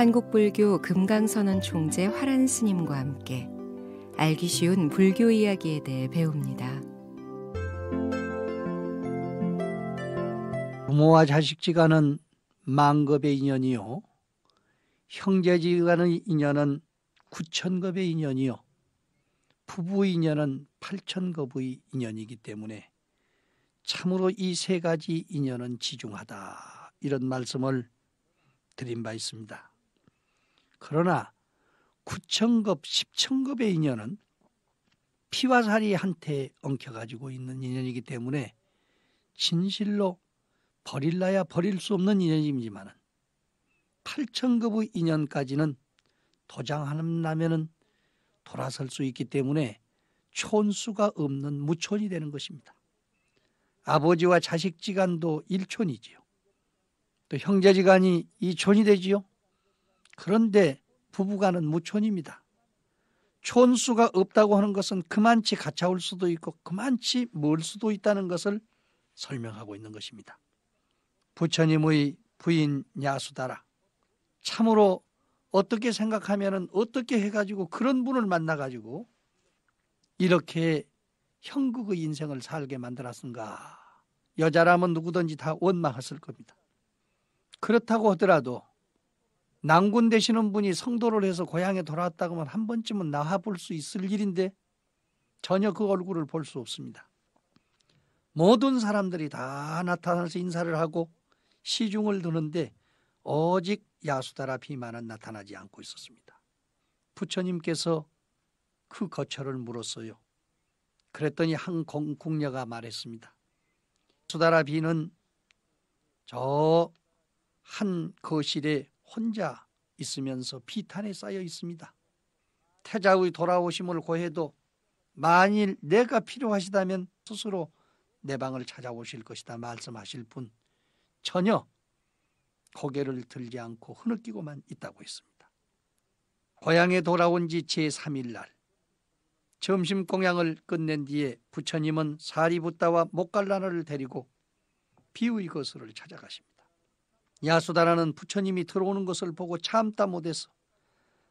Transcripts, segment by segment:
한국불교 금강선언 총재 화란 스님과 함께 알기 쉬운 불교 이야기에 대해 배웁니다. 부모와 자식지간은 만겁의 인연이요, 형제지간의 인연은 9천겁의 인연이요, 부부 인연은 8천겁의 인연이기 때문에 참으로 이 세 가지 인연은 지중하다, 이런 말씀을 드린 바 있습니다. 그러나 9천겁, 10천겁의 인연은 피와 살이 한테 엉켜가지고 있는 인연이기 때문에 진실로 버릴라야 버릴 수 없는 인연이지만 8천겁의 인연까지는 도장하면 돌아설 수 있기 때문에 촌수가 없는 무촌이 되는 것입니다. 아버지와 자식지간도 1촌이지요. 또 형제지간이 2촌이 되지요. 그런데 부부간은 무촌입니다. 촌수가 없다고 하는 것은 그만치 가차올 수도 있고 그만치 멀 수도 있다는 것을 설명하고 있는 것입니다. 부처님의 부인 야수다라, 참으로 어떻게 생각하면 어떻게 해가지고 그런 분을 만나가지고 이렇게 형극의 인생을 살게 만들었는가. 여자라면 누구든지 다 원망했을 겁니다. 그렇다고 하더라도 낭군 되시는 분이 성도를 해서 고향에 돌아왔다고 하면 한 번쯤은 나와볼 수 있을 일인데 전혀 그 얼굴을 볼 수 없습니다. 모든 사람들이 다 나타나서 인사를 하고 시중을 드는데 오직 야수다라 비만은 나타나지 않고 있었습니다. 부처님께서 그 거처를 물었어요. 그랬더니 한 궁녀가 말했습니다. 야수다라 비는 저 한 거실에 혼자 있으면서 비탄에 쌓여 있습니다. 태자의 돌아오심을 고해도 만일 내가 필요하시다면 스스로 내 방을 찾아오실 것이다 말씀하실 뿐 전혀 고개를 들지 않고 흐느끼고만 있다고 했습니다. 고향에 돌아온 지 제3일 날 점심 공양을 끝낸 뒤에 부처님은 사리부따와 목갈라나를 데리고 비의 거스를 찾아가십니다. 야수다라는 부처님이 들어오는 것을 보고 참다 못해서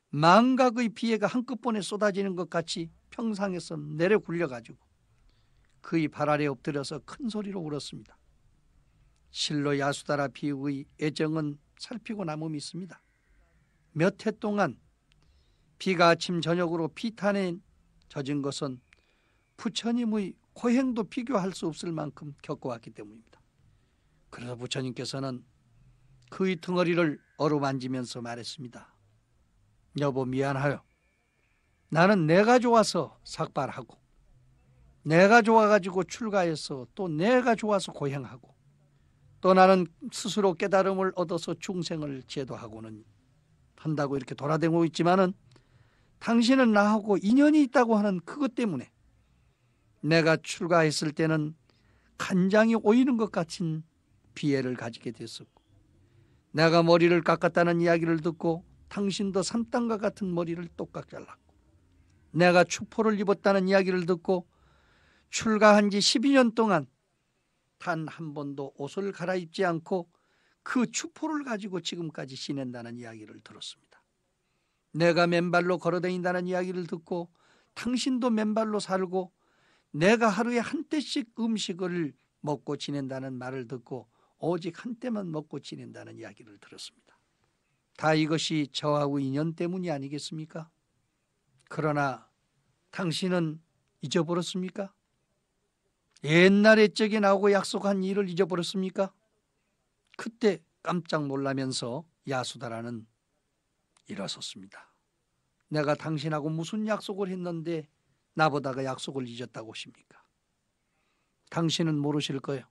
망각의 비애가 한꺼번에 쏟아지는 것 같이 평상에서 내려 굴려가지고 그의 발 아래 엎드려서 큰 소리로 울었습니다. 실로 야수다라 비의 애정은 살피고 남음이 있습니다. 몇 해 동안 비가 아침 저녁으로 비탄에 젖은 것은 부처님의 고행도 비교할 수 없을 만큼 겪어왔기 때문입니다. 그래서 부처님께서는 그의 덩어리를 어루만지면서 말했습니다. 여보, 미안하여. 나는 내가 좋아서 삭발하고 내가 좋아가지고 출가해서 또 내가 좋아서 고행하고 또 나는 스스로 깨달음을 얻어서 중생을 제도하고는 한다고 이렇게 돌아다니고 있지만은 당신은 나하고 인연이 있다고 하는 그것 때문에 내가 출가했을 때는 간장이 오이는 것 같은 비애를 가지게 됐었고 내가 머리를 깎았다는 이야기를 듣고 당신도 산땅과 같은 머리를 똑같 잘랐고 내가 추포를 입었다는 이야기를 듣고 출가한 지 12년 동안 단 한 번도 옷을 갈아입지 않고 그 추포를 가지고 지금까지 지낸다는 이야기를 들었습니다. 내가 맨발로 걸어다닌다는 이야기를 듣고 당신도 맨발로 살고 내가 하루에 한 때씩 음식을 먹고 지낸다는 말을 듣고 오직 한 때만 먹고 지낸다는 이야기를 들었습니다. 다 이것이 저하고 인연 때문이 아니겠습니까? 그러나 당신은 잊어버렸습니까? 옛날 옛적에 나오고 약속한 일을 잊어버렸습니까? 그때 깜짝 놀라면서 야수다라는 일어섰습니다. 내가 당신하고 무슨 약속을 했는데 나보다가 약속을 잊었다고 하십니까? 당신은 모르실 거예요.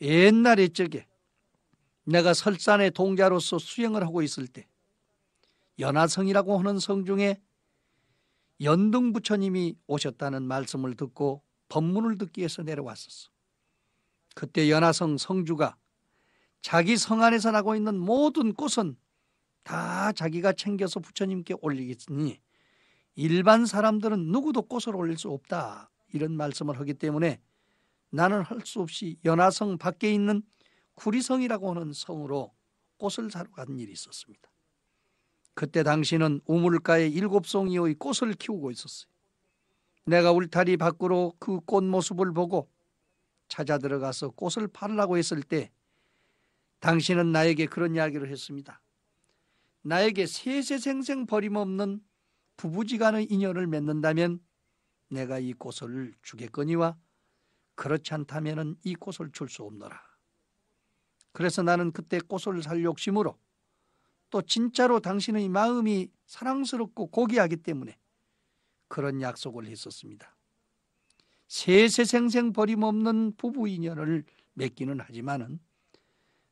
옛날 옛적에 내가 설산의 동자로서 수행을 하고 있을 때 연화성이라고 하는 성 중에 연등부처님이 오셨다는 말씀을 듣고 법문을 듣기 위해서 내려왔었어. 그때 연화성 성주가 자기 성 안에서 나고 있는 모든 꽃은 다 자기가 챙겨서 부처님께 올리겠으니 일반 사람들은 누구도 꽃을 올릴 수 없다, 이런 말씀을 하기 때문에 나는 할 수 없이 연화성 밖에 있는 구리성이라고 하는 성으로 꽃을 사러 간 일이 있었습니다. 그때 당신은 우물가에 7송이의 꽃을 키우고 있었어요. 내가 울타리 밖으로 그 꽃 모습을 보고 찾아 들어가서 꽃을 팔으려고 했을 때 당신은 나에게 그런 이야기를 했습니다. 나에게 세세생생 버림없는 부부지간의 인연을 맺는다면 내가 이 꽃을 주겠거니와 그렇지 않다면 이 꽃을 줄 수 없노라. 그래서 나는 그때 꽃을 살 욕심으로 또 진짜로 당신의 마음이 사랑스럽고 고귀하기 때문에 그런 약속을 했었습니다. 세세생생 버림없는 부부 인연을 맺기는 하지만은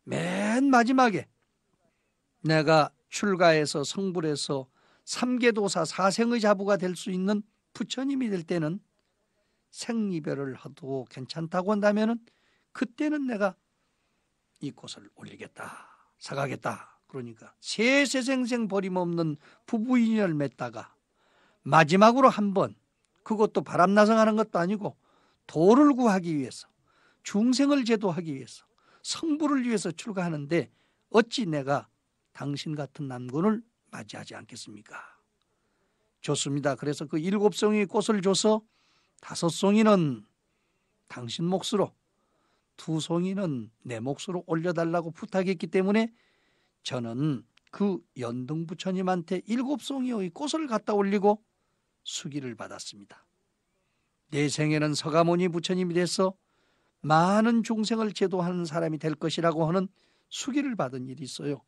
맨 마지막에 내가 출가해서 성불해서 삼계도사 사생의 자부가 될 수 있는 부처님이 될 때는 생이별을 해도 괜찮다고 한다면은 그때는 내가 이 꽃을 올리겠다, 사가겠다. 그러니까 세세생생 버림없는 부부 인연을 맺다가 마지막으로 한번, 그것도 바람나성하는 것도 아니고 도를 구하기 위해서, 중생을 제도하기 위해서, 성부를 위해서 출가하는데 어찌 내가 당신 같은 남군을 맞이하지 않겠습니까? 좋습니다. 그래서 그 7송이 꽃을 줘서 5송이는 당신 몫으로, 2송이는 내 몫으로 올려달라고 부탁했기 때문에 저는 그 연등부처님한테 7송이의 꽃을 갖다 올리고 수기를 받았습니다. 내 생에는 서가모니 부처님이 돼서 많은 중생을 제도하는 사람이 될 것이라고 하는 수기를 받은 일이 있어요.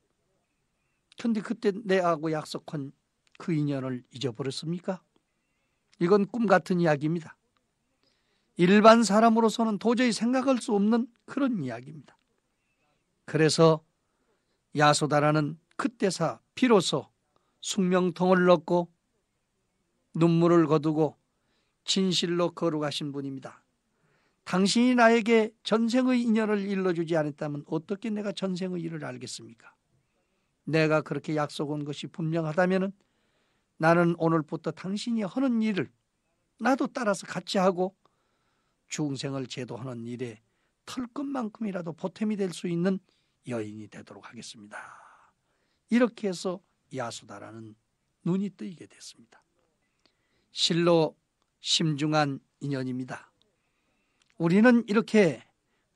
그런데 그때 내하고 약속한 그 인연을 잊어버렸습니까? 이건 꿈 같은 이야기입니다. 일반 사람으로서는 도저히 생각할 수 없는 그런 이야기입니다. 그래서 야소다라는 그때사 비로소 숙명통을 넣고 눈물을 거두고 진실로 거룩하신 분입니다. 당신이 나에게 전생의 인연을 일러주지 않았다면 어떻게 내가 전생의 일을 알겠습니까? 내가 그렇게 약속한 것이 분명하다면 나는 오늘부터 당신이 하는 일을 나도 따라서 같이 하고 중생을 제도하는 일에 털끝만큼이라도 보탬이 될 수 있는 여인이 되도록 하겠습니다. 이렇게 해서 야수다라는 눈이 뜨이게 됐습니다. 실로 심중한 인연입니다. 우리는 이렇게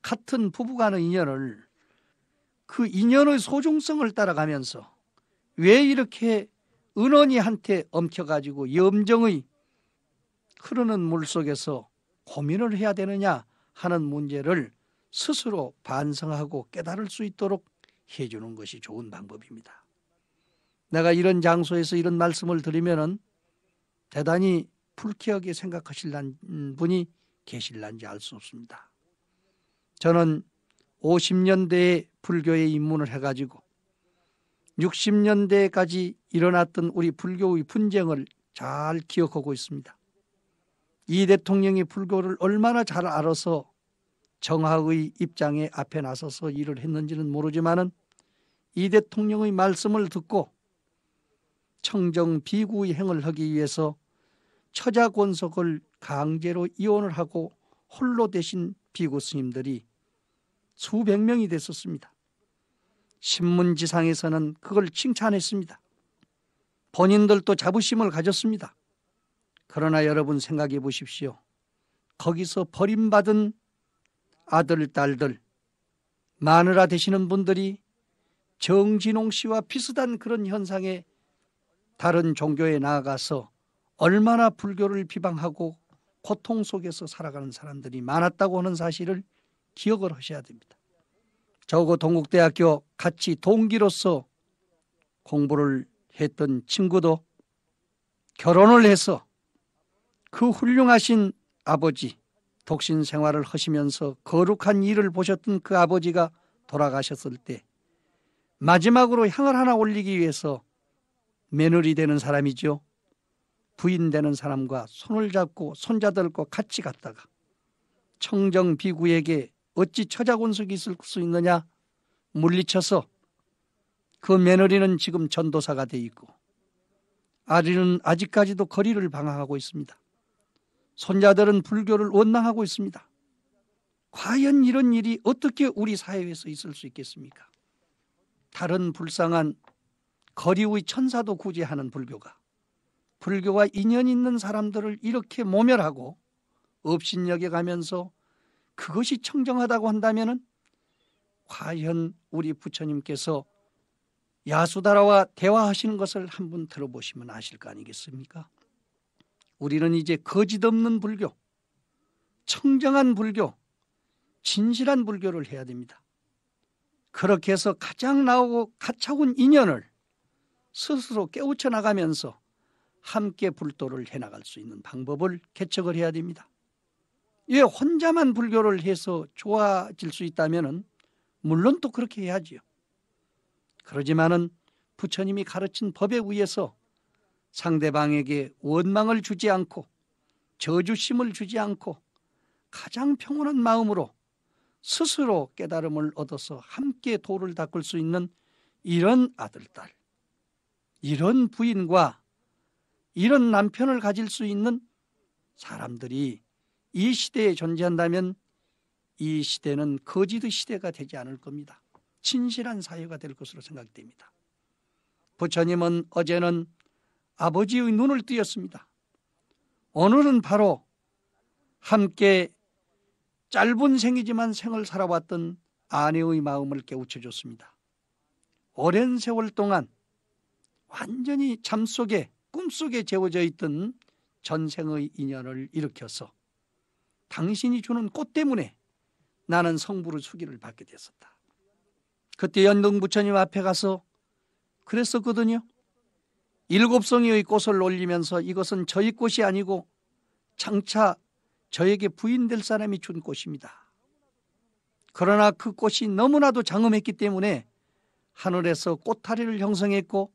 같은 부부간의 인연을, 그 인연의 소중성을 따라가면서 왜 이렇게 은원이한테 엉켜가지고 염정의 흐르는 물속에서 고민을 해야 되느냐 하는 문제를 스스로 반성하고 깨달을 수 있도록 해주는 것이 좋은 방법입니다. 내가 이런 장소에서 이런 말씀을 드리면은 대단히 불쾌하게 생각하실란 분이 계실란지 알 수 없습니다. 저는 50년대에 불교에 입문을 해가지고 60년대까지 일어났던 우리 불교의 분쟁을 잘 기억하고 있습니다. 이 대통령이 불교를 얼마나 잘 알아서 정화의 입장에 앞에 나서서 일을 했는지는 모르지만은 이 대통령의 말씀을 듣고 청정 비구의 행을 하기 위해서 처자권속을 강제로 이혼을 하고 홀로 되신 비구 스님들이 수백 명이 됐었습니다. 신문지상에서는 그걸 칭찬했습니다. 본인들도 자부심을 가졌습니다. 그러나 여러분 생각해 보십시오. 거기서 버림받은 아들, 딸들, 마누라 되시는 분들이 정진홍 씨와 비슷한 그런 현상에 다른 종교에 나아가서 얼마나 불교를 비방하고 고통 속에서 살아가는 사람들이 많았다고 하는 사실을 기억을 하셔야 됩니다. 저하고 동국대학교 같이 동기로서 공부를 했던 친구도 결혼을 해서 그 훌륭하신 아버지, 독신 생활을 하시면서 거룩한 일을 보셨던 그 아버지가 돌아가셨을 때 마지막으로 향을 하나 올리기 위해서 며느리 되는 사람이죠. 부인 되는 사람과 손을 잡고 손자들과 같이 갔다가 청정 비구에게 어찌 처자권속이 있을 수 있느냐 물리쳐서 그 며느리는 지금 전도사가 돼 있고 아들은 아직까지도 거리를 방황하고 있습니다. 손자들은 불교를 원망하고 있습니다. 과연 이런 일이 어떻게 우리 사회에서 있을 수 있겠습니까? 다른 불쌍한 거리의 천사도 구제하는 불교와 인연 있는 사람들을 이렇게 모멸하고 업신여겨가면서 그것이 청정하다고 한다면 과연 우리 부처님께서 야수다라와 대화하시는 것을 한번 들어보시면 아실 거 아니겠습니까? 우리는 이제 거짓 없는 불교, 청정한 불교, 진실한 불교를 해야 됩니다. 그렇게 해서 가장 나오고 가차운 인연을 스스로 깨우쳐 나가면서 함께 불도를 해나갈 수 있는 방법을 개척을 해야 됩니다. 예, 혼자만 불교를 해서 좋아질 수 있다면 물론 또 그렇게 해야지요. 그러지만은 부처님이 가르친 법에 의해서 상대방에게 원망을 주지 않고 저주심을 주지 않고 가장 평온한 마음으로 스스로 깨달음을 얻어서 함께 도를 닦을 수 있는 이런 아들, 딸, 이런 부인과 이런 남편을 가질 수 있는 사람들이 이 시대에 존재한다면 이 시대는 거짓의 시대가 되지 않을 겁니다. 진실한 사회가 될 것으로 생각됩니다. 부처님은 어제는 아버지의 눈을 띄었습니다. 오늘은 바로 함께 짧은 생이지만 생을 살아왔던 아내의 마음을 깨우쳐줬습니다. 오랜 세월 동안 완전히 잠속에 꿈속에 재워져 있던 전생의 인연을 일으켜서 당신이 주는 꽃 때문에 나는 성부를 수기를 받게 됐었다. 그때 연등 부처님 앞에 가서 그랬었거든요. 7송이의 꽃을 올리면서 이것은 저희 꽃이 아니고 장차 저에게 부인될 사람이 준 꽃입니다. 그러나 그 꽃이 너무나도 장엄했기 때문에 하늘에서 꽃다리를 형성했고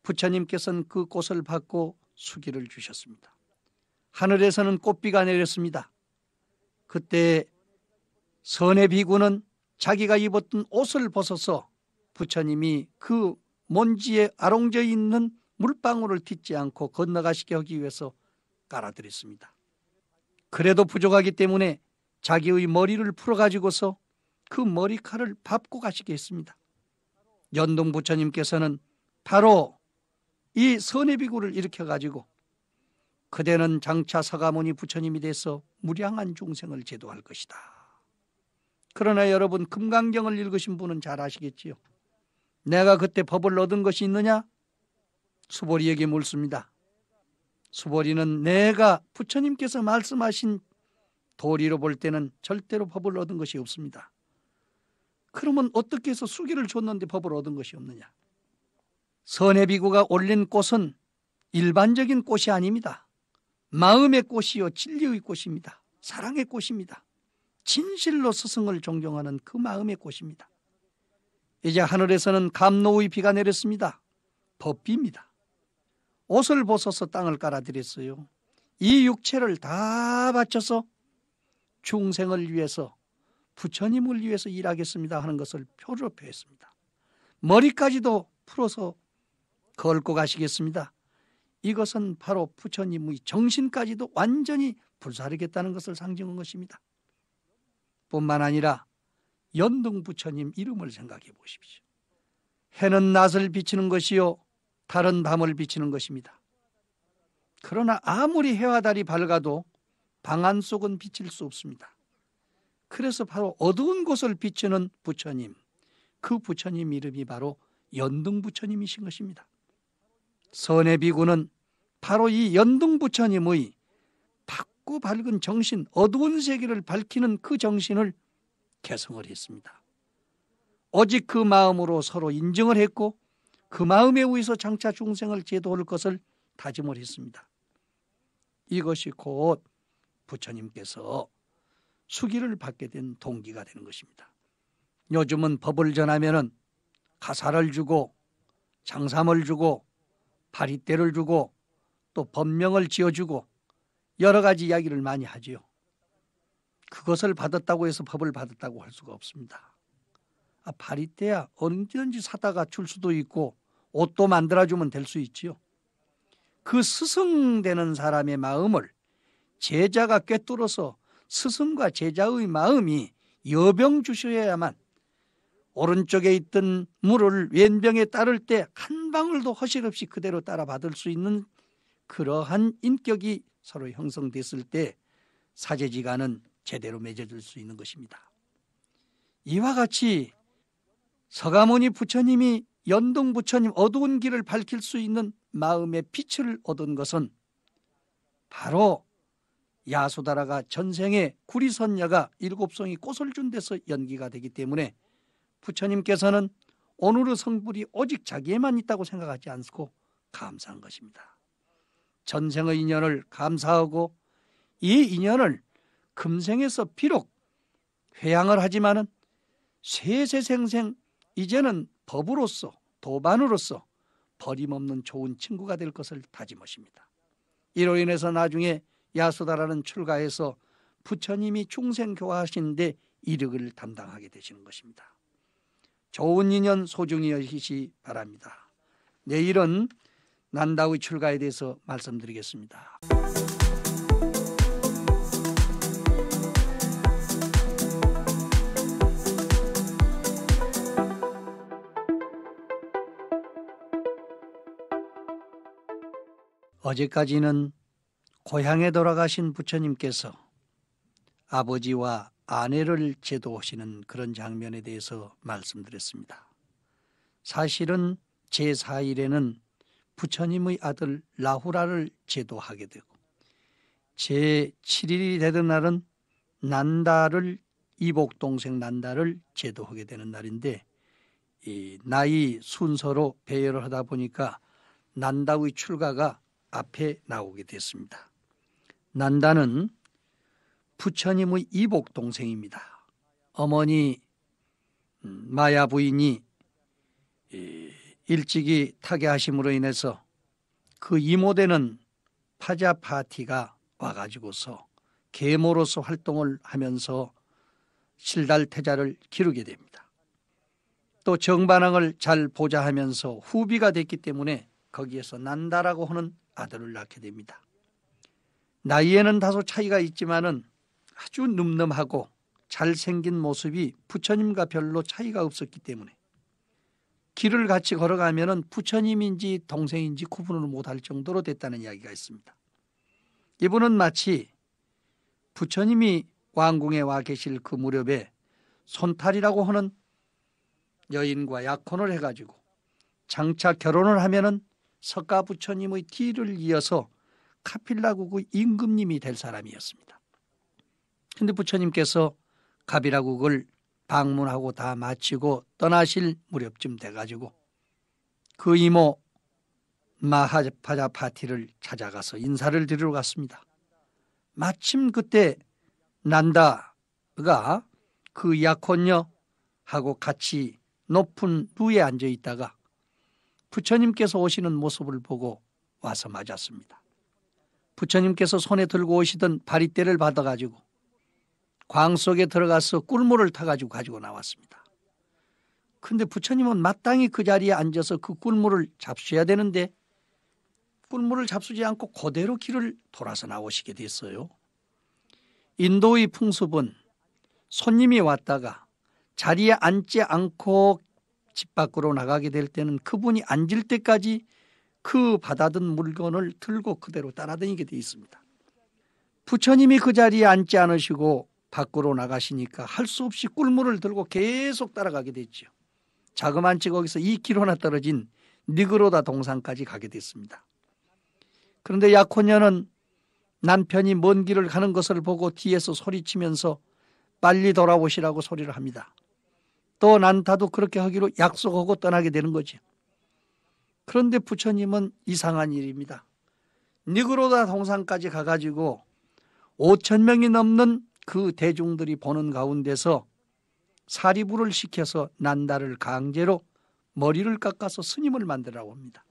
부처님께서는 그 꽃을 받고 수기를 주셨습니다. 하늘에서는 꽃비가 내렸습니다. 그때 선의 비구는 자기가 입었던 옷을 벗어서 부처님이 그 먼지에 아롱져 있는 물방울을 딛지 않고 건너가시게 하기 위해서 깔아드렸습니다. 그래도 부족하기 때문에 자기의 머리를 풀어가지고서 그 머리칼을 밟고 가시게 했습니다. 연동 부처님께서는 바로 이 선의 비구를 일으켜가지고 그대는 장차 서가모니 부처님이 돼서 무량한 중생을 제도할 것이다. 그러나 여러분 금강경을 읽으신 분은 잘 아시겠지요. 내가 그때 법을 얻은 것이 있느냐? 수보리에게 묻습니다. 수보리는 내가 부처님께서 말씀하신 도리로 볼 때는 절대로 법을 얻은 것이 없습니다. 그러면 어떻게 해서 수기를 줬는데 법을 얻은 것이 없느냐? 선의 비구가 올린 꽃은 일반적인 꽃이 아닙니다. 마음의 꽃이요 진리의 꽃입니다. 사랑의 꽃입니다. 진실로 스승을 존경하는 그 마음의 꽃입니다. 이제 하늘에서는 감노의 비가 내렸습니다. 법비입니다. 옷을 벗어서 땅을 깔아드렸어요. 이 육체를 다 바쳐서 중생을 위해서 부처님을 위해서 일하겠습니다 하는 것을 표로 표했습니다. 머리까지도 풀어서 걸고 가시겠습니다. 이것은 바로 부처님의 정신까지도 완전히 불사르겠다는 것을 상징한 것입니다. 뿐만 아니라 연등 부처님 이름을 생각해 보십시오. 해는 낮을 비치는 것이요 달은 밤을 비치는 것입니다. 그러나 아무리 해와 달이 밝아도 방안 속은 비칠 수 없습니다. 그래서 바로 어두운 곳을 비추는 부처님, 그 부처님 이름이 바로 연등 부처님이신 것입니다. 선의 비구는 바로 이 연등 부처님의 밝고 밝은 정신, 어두운 세계를 밝히는 그 정신을 개성을 했습니다. 오직 그 마음으로 서로 인정을 했고 그 마음에 의해서 장차 중생을 제도할 것을 다짐을 했습니다. 이것이 곧 부처님께서 수기를 받게 된 동기가 되는 것입니다. 요즘은 법을 전하면은 가사를 주고 장삼을 주고 파리떼를 주고 또 법명을 지어주고 여러 가지 이야기를 많이 하지요. 그것을 받았다고 해서 법을 받았다고 할 수가 없습니다. 파리떼야 언제든지 사다가 줄 수도 있고 옷도 만들어주면 될 수 있지요. 그 스승되는 사람의 마음을 제자가 꿰뚫어서 스승과 제자의 마음이 여병 주셔야만 오른쪽에 있던 물을 왼병에 따를 때 한 방울도 허실 없이 그대로 따라 받을 수 있는 그러한 인격이 서로 형성됐을 때 사제지간은 제대로 맺어질 수 있는 것입니다. 이와 같이 서가모니 부처님이 연동 부처님 어두운 길을 밝힐 수 있는 마음의 빛을 얻은 것은 바로 야소다라가 전생에 구리선녀가 7송이 꽃을 준 데서 연기가 되기 때문에 부처님께서는 오늘의 성불이 오직 자기에만 있다고 생각하지 않고 감사한 것입니다. 전생의 인연을 감사하고 이 인연을 금생에서 비록 회양을 하지만은 세세생생 이제는 법으로서 도반으로서 버림없는 좋은 친구가 될 것을 다짐하십니다. 이로 인해서 나중에 야소다라는 출가해서 부처님이 중생교화하신 데 이력을 담당하게 되시는 것입니다. 좋은 인연 소중히 여기시 바랍니다. 내일은 난다의 출가에 대해서 말씀드리겠습니다. 어제까지는 고향에 돌아가신 부처님께서 아버지와 아내를 제도하시는 그런 장면에 대해서 말씀드렸습니다. 사실은 제4일에는 부처님의 아들 라후라를 제도하게 되고 제7일이 되던 날은 난다를 이복동생 난다를 제도하게 되는 날인데 이 나이 순서로 배열을 하다 보니까 난다의 출가가 앞에 나오게 됐습니다. 난다는 부처님의 이복동생입니다. 어머니 마야 부인이 일찍이 타계하심으로 인해서 그 이모되는 파자파티가 와가지고서 계모로서 활동을 하면서 실달태자를 기르게 됩니다. 또 정반항을 잘 보좌하면서 후비가 됐기 때문에 거기에서 난다라고 하는 아들을 낳게 됩니다. 나이에는 다소 차이가 있지만은 아주 늠름하고 잘생긴 모습이 부처님과 별로 차이가 없었기 때문에 길을 같이 걸어가면은 부처님인지 동생인지 구분을 못할 정도로 됐다는 이야기가 있습니다. 이분은 마치 부처님이 왕궁에 와 계실 그 무렵에 손탈이라고 하는 여인과 약혼을 해가지고 장차 결혼을 하면은 석가 부처님의 뒤를 이어서 카필라국의 임금님이 될 사람이었습니다. 그런데 부처님께서 가비라국을 방문하고 다 마치고 떠나실 무렵쯤 돼가지고 그 이모 마하파자파티를 찾아가서 인사를 드리러 갔습니다. 마침 그때 난다가 그 약혼녀하고 같이 높은 루에 앉아 있다가 부처님께서 오시는 모습을 보고 와서 맞았습니다. 부처님께서 손에 들고 오시던 바리떼를 받아가지고 광 속에 들어가서 꿀물을 타가지고 가지고 나왔습니다. 근데 부처님은 마땅히 그 자리에 앉아서 그 꿀물을 잡수셔야 되는데 꿀물을 잡수지 않고 그대로 길을 돌아서 나오시게 됐어요. 인도의 풍습은 손님이 왔다가 자리에 앉지 않고 집 밖으로 나가게 될 때는 그분이 앉을 때까지 그 받아든 물건을 들고 그대로 따라다니게 되어 있습니다. 부처님이 그 자리에 앉지 않으시고 밖으로 나가시니까 할 수 없이 꿀물을 들고 계속 따라가게 됐죠. 자그만치 거기서 2km나 떨어진 니그로다 동산까지 가게 됐습니다. 그런데 약혼녀는 남편이 먼 길을 가는 것을 보고 뒤에서 소리치면서 빨리 돌아오시라고 소리를 합니다. 또 난타도 그렇게 하기로 약속하고 떠나게 되는 거죠. 그런데 부처님은 이상한 일입니다. 니그로다 동산까지 가가지고 5,000명이 넘는 그 대중들이 보는 가운데서 사리부를 시켜서 난다를 강제로 머리를 깎아서 스님을 만들라고 합니다.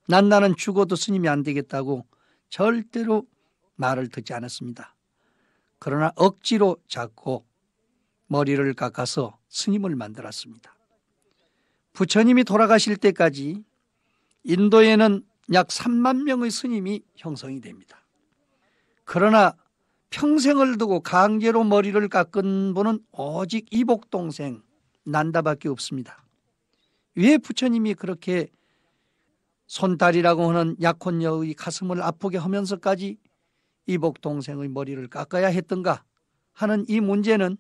난다는 죽어도 스님이 안 되겠다고 절대로 말을 듣지 않았습니다. 그러나 억지로 잡고 머리를 깎아서 스님을 만들었습니다. 부처님이 돌아가실 때까지 인도에는 약 3만 명의 스님이 형성이 됩니다. 그러나 평생을 두고 강제로 머리를 깎은 분은 오직 이복동생 난다밖에 없습니다. 왜 부처님이 그렇게 손다리라고 하는 약혼녀의 가슴을 아프게 하면서까지 이복 동생의 머리를 깎아야 했던가 하는 이 문제는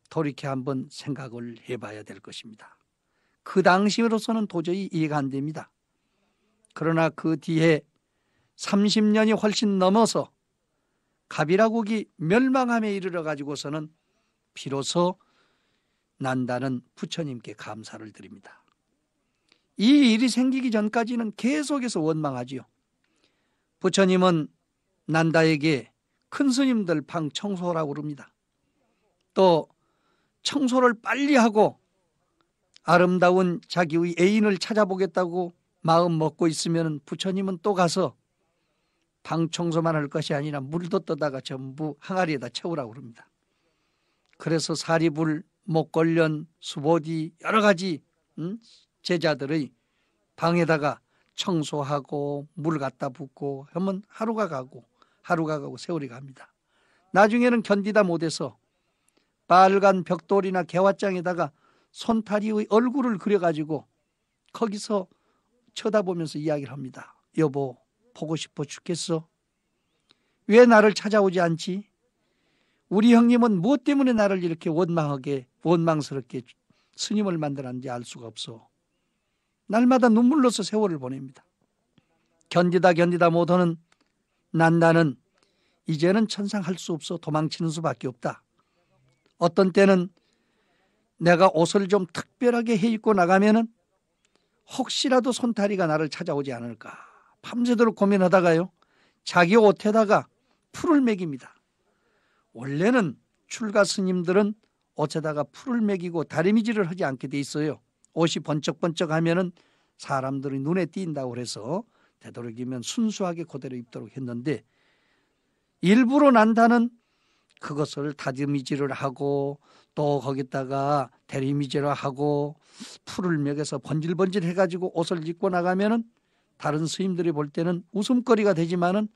돌이켜 한번 생각을 해봐야 될 것입니다. 그 당시로서는 도저히 이해가 안 됩니다. 그러나 그 뒤에 30년이 훨씬 넘어서 가비라국이 멸망함에 이르러 가지고서는 비로소 난다는 부처님께 감사를 드립니다. 이 일이 생기기 전까지는 계속해서 원망하지요. 부처님은 난다에게 큰 스님들 방 청소라고 그럽니다. 또 청소를 빨리 하고 아름다운 자기의 애인을 찾아보겠다고 마음 먹고 있으면 부처님은 또 가서 방 청소만 할 것이 아니라 물도 떠다가 전부 항아리에다 채우라고 그럽니다. 그래서 사리불, 목걸련, 수보디 여러 가지 제자들의 방에다가 청소하고 물 갖다 붓고 하면 하루가 가고 세월이 갑니다. 나중에는 견디다 못해서 빨간 벽돌이나 개화장에다가 손타리의 얼굴을 그려가지고 거기서 쳐다보면서 이야기를 합니다. 여보, 보고 싶어 죽겠어? 왜 나를 찾아오지 않지? 우리 형님은 무엇 때문에 나를 이렇게 원망스럽게 스님을 만들었는지 알 수가 없어. 날마다 눈물로서 세월을 보냅니다. 견디다 못하는 난다는 이제는 천상할 수 없어 도망치는 수밖에 없다. 어떤 때는 내가 옷을 좀 특별하게 해 입고 나가면은 혹시라도 손타리가 나를 찾아오지 않을까 밤새도록 고민하다가요, 자기 옷에다가 풀을 매깁니다. 원래는 출가 스님들은 옷에다가 풀을 매기고 다리미질을 하지 않게 돼 있어요. 옷이 번쩍번쩍하면은 사람들이 눈에 띈다고 해서 되도록이면 순수하게 그대로 입도록 했는데, 일부러 난다는 그것을 다리미질을 하고 또 거기다가 다리미질을 하고 풀을 매겨서 번질번질 해가지고 옷을 입고 나가면은 다른 스님들이 볼 때는 웃음거리가 되지만은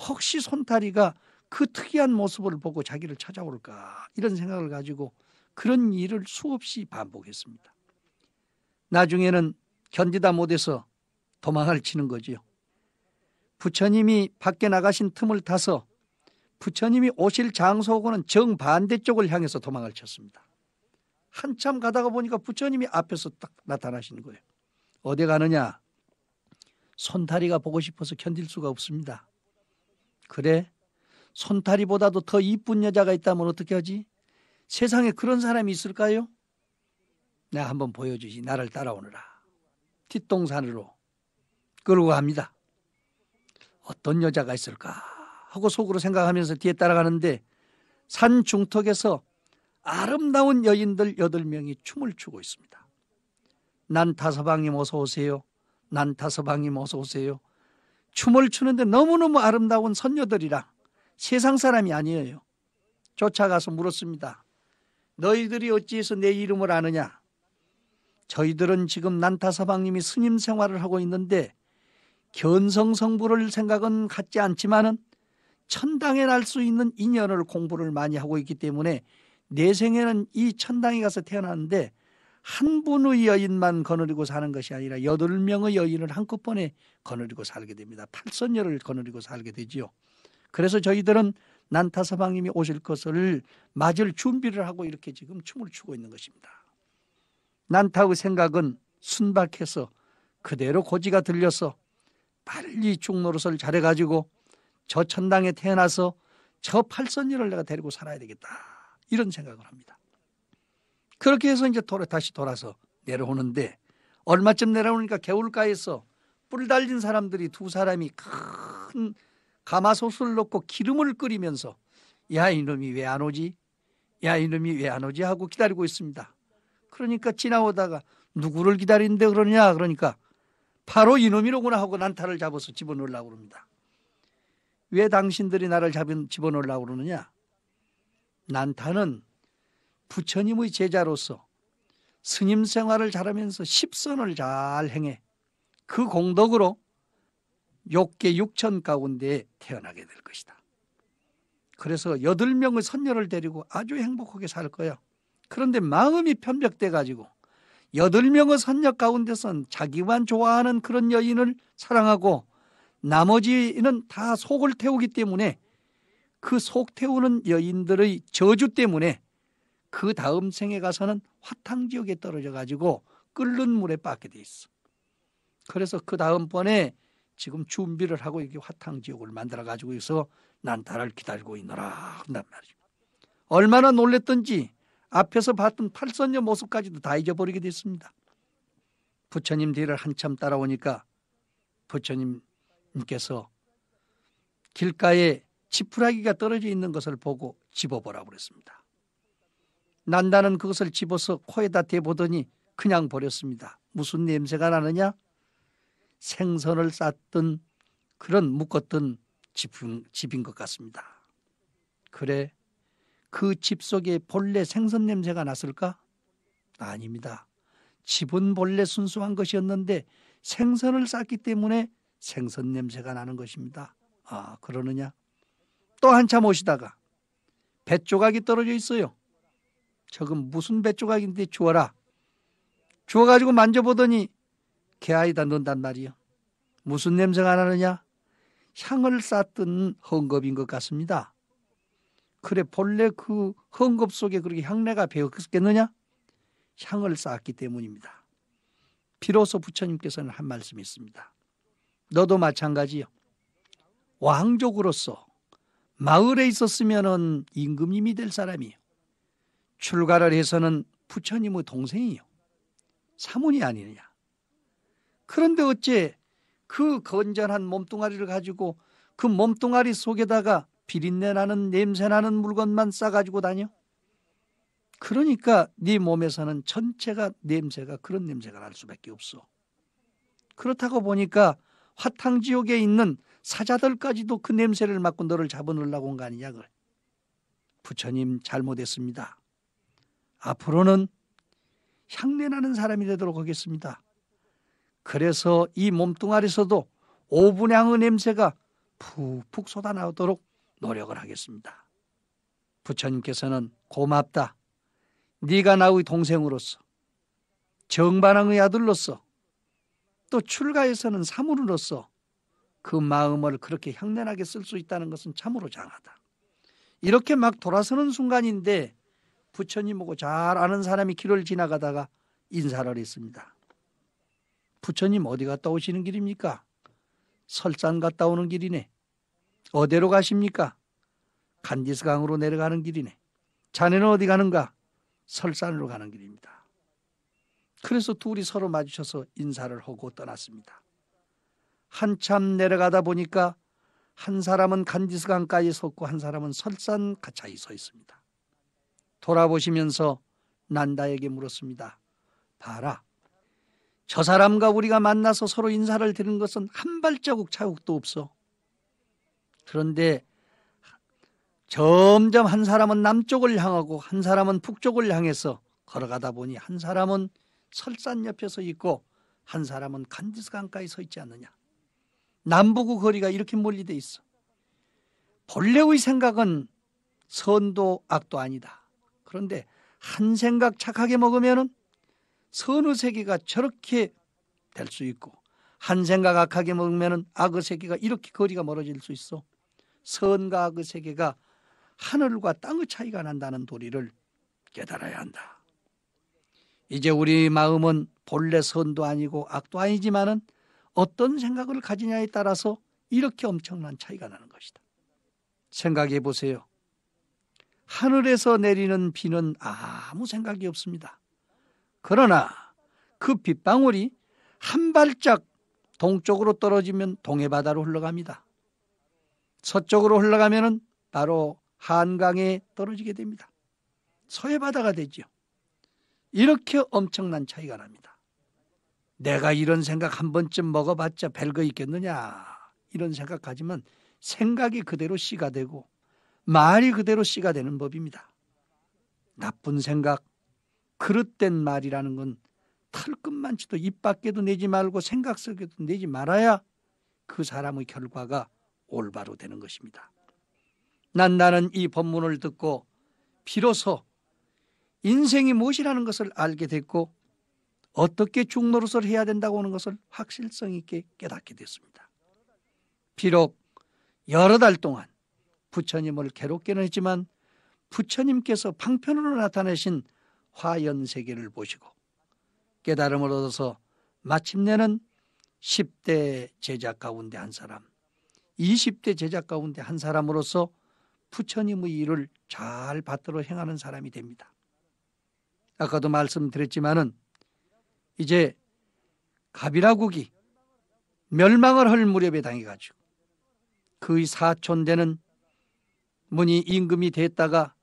혹시 손타리가 그 특이한 모습을 보고 자기를 찾아올까 이런 생각을 가지고 그런 일을 수없이 반복했습니다. 나중에는 견디다 못해서 도망을 치는 거지요. 부처님이 밖에 나가신 틈을 타서 부처님이 오실 장소하고는 정반대쪽을 향해서 도망을 쳤습니다. 한참 가다가 보니까 부처님이 앞에서 딱 나타나시는 거예요. 어디 가느냐? 손타리가 보고 싶어서 견딜 수가 없습니다. 그래? 손타리보다도 더 이쁜 여자가 있다면 어떻게 하지? 세상에 그런 사람이 있을까요? 내가 한번 보여주지. 나를 따라오느라. 뒷동산으로 끌고 갑니다. 어떤 여자가 있을까 하고 속으로 생각하면서 뒤에 따라가는데 산 중턱에서 아름다운 여인들 8명이 춤을 추고 있습니다. 난타서방님 어서 오세요. 난타서방님 어서 오세요. 춤을 추는데 너무너무 아름다운 선녀들이라 세상 사람이 아니에요. 쫓아가서 물었습니다. 너희들이 어찌해서 내 이름을 아느냐? 저희들은 지금 난타서방님이 스님 생활을 하고 있는데 견성성부를 생각은 갖지 않지만은 천당에 날 수 있는 인연을 공부를 많이 하고 있기 때문에 내 생에는 이 천당에 가서 태어났는데 한 분의 여인만 거느리고 사는 것이 아니라 8명의 여인을 한꺼번에 거느리고 살게 됩니다. 8선녀를 거느리고 살게 되지요. 그래서 저희들은 난타서방님이 오실 것을 맞을 준비를 하고 이렇게 지금 춤을 추고 있는 것입니다. 난타의 생각은 순박해서 그대로 고지가 들려서 빨리 중노릇을 잘해가지고 저 천당에 태어나서 저 8선녀를 내가 데리고 살아야 되겠다 이런 생각을 합니다. 그렇게 해서 이제 다시 돌아서 내려오는데 얼마쯤 내려오니까 개울가에서 뿔 달린 사람들이 2사람이 큰 가마솥을 넣고 기름을 끓이면서 야 이놈이 왜 안 오지? 야 이놈이 왜 안 오지? 하고 기다리고 있습니다. 그러니까 지나오다가 누구를 기다리는데 그러냐? 그러니까 바로 이놈이로구나 하고 난타를 잡아서 집어넣으려고 그럽니다. 왜 당신들이 나를 집어넣으려고 그러느냐? 난타는 부처님의 제자로서 스님 생활을 잘하면서 10선을 잘 행해 그 공덕으로 6계 6천 가운데 태어나게 될 것이다. 그래서 8명의 선녀를 데리고 아주 행복하게 살 거야. 그런데 마음이 편벽돼 가지고 8명의 선녀 가운데선 자기만 좋아하는 그런 여인을 사랑하고 나머지는 다 속을 태우기 때문에 그 속 태우는 여인들의 저주 때문에 그 다음 생에 가서는 화탕지옥에 떨어져 가지고 끓는 물에 빠게 돼 있어. 그래서 그 다음번에 지금 준비를 하고 이렇게 화탕지옥을 만들어 가지고 있어 난타를 기다리고 있노라 한단 말이죠. 얼마나 놀랬던지 앞에서 봤던 팔선녀 모습까지도 다 잊어버리게 됐습니다. 부처님 뒤를 한참 따라오니까 부처님께서 길가에 지푸라기가 떨어져 있는 것을 보고 집어보라고 그랬습니다. 난다는 그것을 집어서 코에다 대보더니 그냥 버렸습니다. 무슨 냄새가 나느냐? 생선을 쌌던 그런 묶었던 집인 것 같습니다. 그래, 그 집 속에 본래 생선 냄새가 났을까? 아닙니다. 집은 본래 순수한 것이었는데 생선을 쌌기 때문에 생선 냄새가 나는 것입니다. 아, 그러느냐? 또 한참 오시다가 뱃조각이 떨어져 있어요. 저건 무슨 뱃조각인데 주워라. 주워가지고 만져보더니 개아이다 넣는단 말이요. 무슨 냄새가 나느냐? 향을 쌓던 헝겊인 것 같습니다. 그래, 본래 그 헝겊 속에 그렇게 향내가 배었겠느냐? 향을 쌓았기 때문입니다. 비로소 부처님께서는 한 말씀이 있습니다. 너도 마찬가지요. 왕족으로서 마을에 있었으면 임금님이 될 사람이요. 출가를 해서는 부처님의 동생이요. 사문이 아니느냐. 그런데 어째 그 건전한 몸뚱아리를 가지고 그 몸뚱아리 속에다가 비린내 나는 냄새 나는 물건만 싸가지고 다녀? 그러니까 네 몸에서는 전체가 냄새가 그런 냄새가 날 수밖에 없어. 그렇다고 보니까 화탕지옥에 있는 사자들까지도 그 냄새를 맡고 너를 잡아넣으려고 온 거 아니냐. 그래. 부처님 잘못했습니다. 앞으로는 향내나는 사람이 되도록 하겠습니다. 그래서 이 몸뚱아리에서도 오분향의 냄새가 푹푹 쏟아나오도록 노력을 하겠습니다. 부처님께서는 고맙다. 네가 나의 동생으로서, 정반왕의 아들로서, 또 출가에서는 사문으로서 그 마음을 그렇게 향연하게 쓸 수 있다는 것은 참으로 장하다. 이렇게 막 돌아서는 순간인데 부처님하고 잘 아는 사람이 길을 지나가다가 인사를 했습니다. 부처님 어디 갔다 오시는 길입니까? 설산 갔다 오는 길이네. 어디로 가십니까? 간디스강으로 내려가는 길이네. 자네는 어디 가는가? 설산으로 가는 길입니다. 그래서 둘이 서로 마주쳐서 인사를 하고 떠났습니다. 한참 내려가다 보니까 한 사람은 간디스강가에 섰고 한 사람은 설산 가차에 서 있습니다. 돌아보시면서 난다에게 물었습니다. 봐라. 저 사람과 우리가 만나서 서로 인사를 드리는 것은 한 발자국 차국도 없어. 그런데 점점 한 사람은 남쪽을 향하고 한 사람은 북쪽을 향해서 걸어가다 보니 한 사람은 설산 옆에 서 있고 한 사람은 간디스강가에 서 있지 않느냐. 남북의 거리가 이렇게 멀리 돼 있어. 본래의 생각은 선도 악도 아니다. 그런데 한 생각 착하게 먹으면 선의 세계가 저렇게 될 수 있고 한 생각 악하게 먹으면 악의 세계가 이렇게 거리가 멀어질 수 있어. 선과 악의 세계가 하늘과 땅의 차이가 난다는 도리를 깨달아야 한다. 이제 우리 마음은 본래 선도 아니고 악도 아니지만은 어떤 생각을 가지냐에 따라서 이렇게 엄청난 차이가 나는 것이다. 생각해 보세요. 하늘에서 내리는 비는 아무 생각이 없습니다. 그러나 그 빗방울이 한 발짝 동쪽으로 떨어지면 동해바다로 흘러갑니다. 서쪽으로 흘러가면 바로 한강에 떨어지게 됩니다. 서해바다가 되죠. 이렇게 엄청난 차이가 납니다. 내가 이런 생각 한 번쯤 먹어봤자 별거 있겠느냐 이런 생각하지만 생각이 그대로 씨가 되고 말이 그대로 씨가 되는 법입니다. 나쁜 생각, 그릇된 말이라는 건 털끝만치도 입 밖에도 내지 말고 생각 속에도 내지 말아야 그 사람의 결과가 올바로 되는 것입니다. 나는 이 법문을 듣고 비로소 인생이 무엇이라는 것을 알게 됐고 어떻게 중노릇을 해야 된다고 하는 것을 확실성 있게 깨닫게 됐습니다. 비록 여러 달 동안 부처님을 괴롭게는 했지만 부처님께서 방편으로 나타내신 화연세계를 보시고 깨달음을 얻어서 마침내는 10대 제자 가운데 한 사람, 20대 제자 가운데 한 사람으로서 부처님의 일을 잘 받들어 행하는 사람이 됩니다. 아까도 말씀드렸지만은 이제 가비라국이 멸망을 할 무렵에 당해가지고 그의 사촌되는 문이 임금이 됐다가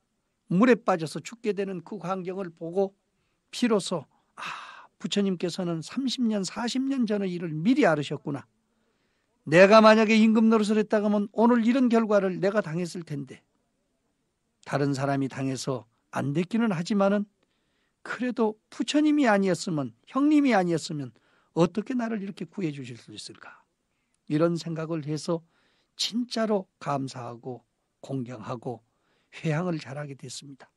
물에 빠져서 죽게 되는 그 광경을 보고 비로소 부처님께서는 30년 40년 전의 일을 미리 알으셨구나. 내가 만약에 임금 노릇을 했다가 하면 오늘 이런 결과를 내가 당했을 텐데 다른 사람이 당해서 안 됐기는 하지만은 그래도 부처님이 아니었으면 형님이 아니었으면 어떻게 나를 이렇게 구해 주실 수 있을까? 이런 생각을 해서 진짜로 감사하고 공경하고 회향을 잘하게 됐습니다.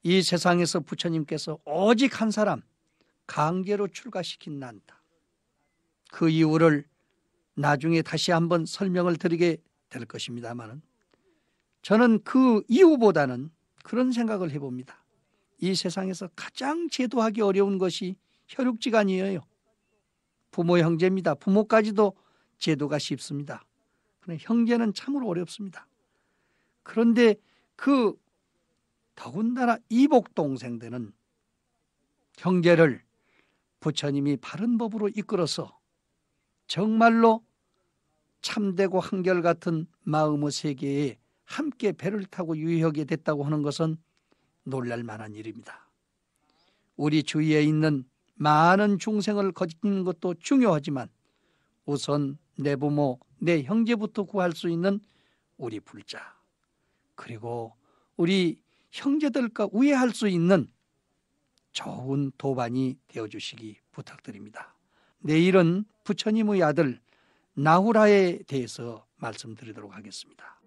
이 세상에서 부처님께서 오직 한 사람 강제로 출가시킨 난다. 그 이유를 나중에 다시 한번 설명을 드리게 될 것입니다만 저는 그 이유보다는 그런 생각을 해봅니다. 이 세상에서 가장 제도하기 어려운 것이 혈육지간이에요. 부모 형제입니다. 부모까지도 제도가 쉽습니다. 그런데 형제는 참으로 어렵습니다. 그런데 그 더군다나 이복 동생들은 형제를 부처님이 바른 법으로 이끌어서 정말로 참되고 한결같은 마음의 세계에 함께 배를 타고 유의하게 됐다고 하는 것은 놀랄 만한 일입니다. 우리 주위에 있는 많은 중생을 거짓는 것도 중요하지만 우선 내 부모, 내 형제부터 구할 수 있는 우리 불자, 그리고 우리 형제들과 우애할 수 있는 좋은 도반이 되어주시기 부탁드립니다. 내일은 부처님의 아들 나후라에 대해서 말씀드리도록 하겠습니다.